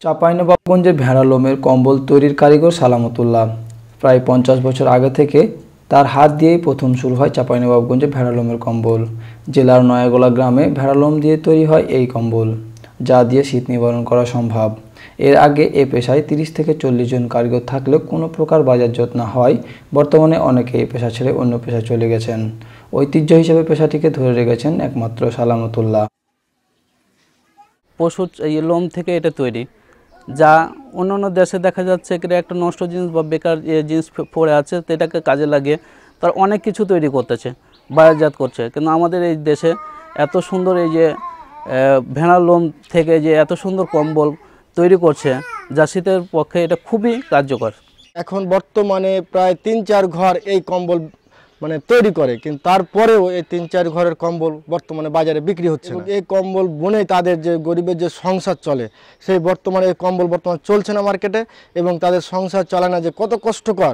চাঁপাইনবাবগঞ্জে ভেড়া লোমের কম্বল তৈরির কারিগর সালামতুল্লাহ। প্রায় 50 বছর আগে থেকে তার হাত দিয়েই প্রথম শুরু হয় চাঁপাইনবাবগঞ্জে ভেড়া লোমের কম্বল। জেলার নয়াগোলা গ্রামে ভেড়া লোম দিয়ে তৈরি হয় এই কম্বল, যা দিয়ে শীত নিবারণ করা সম্ভব। এর আগে এ পেশায় 30 থেকে 40 জন কারিগর থাকলেও কোনো প্রকার বাজারজাত না হওয়ায় বর্তমানে অনেকে এই পেশা ছেড়ে অন্য পেশায় চলে গেছেন। ঐতিহ্য হিসেবে পেশাটিকে ধরে রেখেছেন একমাত্র সালামতুল্লাহ। পশুর লোম থেকে এটা তৈরি, যা অন্যান্য দেশে দেখা যাচ্ছে এটা একটা নষ্ট জিনিস বা বেকার জিনিস পড়ে আছে, তো এটাকে কাজে লাগিয়ে তার অনেক কিছু তৈরি করতেছে, বাজারজাত করছে। কিন্তু আমাদের এই দেশে এত সুন্দর এই যে ভেড়ার লোম থেকে যে এত সুন্দর কম্বল তৈরি করছে, যা শীতের পক্ষে এটা খুবই কার্যকর। এখন বর্তমানে প্রায় 3-4 ঘর এই কম্বল তৈরি করে, কিন্তু তারপরেও এই 3-4 ঘরের কম্বল বর্তমানে বাজারে বিক্রি হচ্ছে না। এই কম্বল বুনে তাদের যে গরিবের যে সংসার চলে, সেই বর্তমানে এই কম্বল চলছে না মার্কেটে, এবং তাদের সংসার চালানো যে কত কষ্টকর,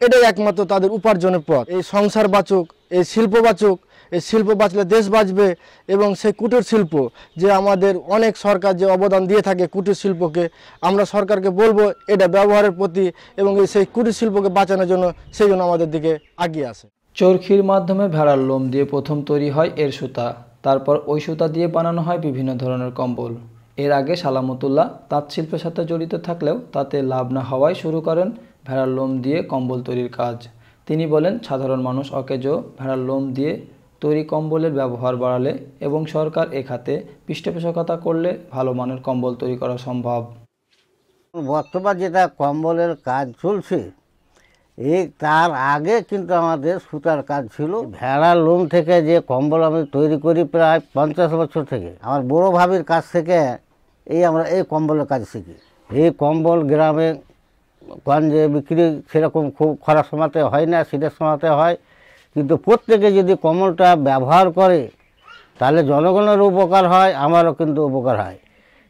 এটাই একমাত্র তাদের উপার্জনের পথ। এই সংসার বাঁচুক, এই শিল্প বাঁচুক, এই শিল্প বাঁচলে দেশ বাঁচবে। এবং সেই কুটির শিল্প যে আমাদের অনেক সরকার যে অবদান দিয়ে থাকে কুটির শিল্পকে, আমরা সরকারকে বলবো এটা ব্যবহারের প্রতি, এবং সেই কুটির শিল্পকে বাঁচানোর জন্য সেই জন্য আমাদের দিকে এগিয়ে আসে। চরখির মাধ্যমে ভেড়ার লোম দিয়ে প্রথম তৈরি হয় এর সুতা, তারপর ওই সুতা দিয়ে বানানো হয় বিভিন্ন ধরনের কম্বল। এর আগে সালামতুল্লাহ তাঁত শিল্পের সাথে জড়িত থাকলেও তাতে লাভ না হওয়ায় শুরু করেন ভেড়ার লোম দিয়ে কম্বল তৈরির কাজ। তিনি বলেন, সাধারণ মানুষ অকেজো ভেড়ার লোম দিয়ে তৈরি কম্বলের ব্যবহার বাড়ালে এবং সরকার এ খাতে পৃষ্ঠপোষকতা করলে ভালো মানের কম্বল তৈরি করা সম্ভব। বর্তমান যেটা কম্বলের কাজ চলছে, তার আগে কিন্তু আমাদের সুতার কাজ ছিল। ভেড়ার লোম থেকে যে কম্বল আমি তৈরি করি প্রায় 50 বছর থেকে। আমার বড় ভাবির কাছ থেকে আমরা এই কম্বলের কাজ শিখি। এই কম্বল গ্রামে গঞ্জে বিক্রি সেরকম খুব খরার সময়তে হয় না, শীতের সময়তে হয়, কিন্তু প্রত্যেকে যদি কম্বলটা ব্যবহার করে তাহলে জনগণের উপকার হয়, আমারও কিন্তু উপকার হয়।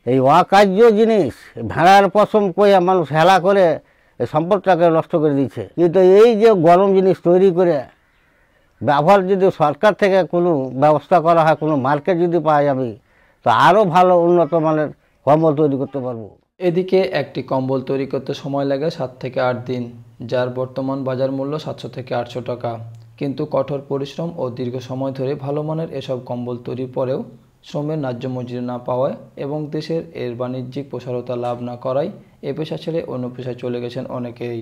এই অকার্য জিনিস ভেড়ার পশম কইয়া মানুষ হেলা করে এই সম্পদটাকে নষ্ট করে দিচ্ছে। কিন্তু এই যে গরম জিনিস তৈরি করে ব্যবহার যদি সরকার থেকে কোনো ব্যবস্থা করা হয়, কোনো মার্কেট যদি পাওয়া যাবে, তো আরও ভালো উন্নত মানের কম্বল তৈরি করতে পারবো। এদিকে একটি কম্বল তৈরি করতে সময় লাগে 7 থেকে 8 দিন, যার বর্তমান বাজার মূল্য 700 থেকে 800 টাকা। কিন্তু কঠোর পরিশ্রম ও দীর্ঘ সময় ধরে ভালো মানের এসব কম্বল তৈরির পরেও শ্রমের ন্যায্য মজুরি না পাওয়ায় এবং দেশের এর বাণিজ্যিক প্রসারতা লাভ না করায় এ পেশা ছেড়ে অন্য পেশায় চলে গেছেন অনেকেই।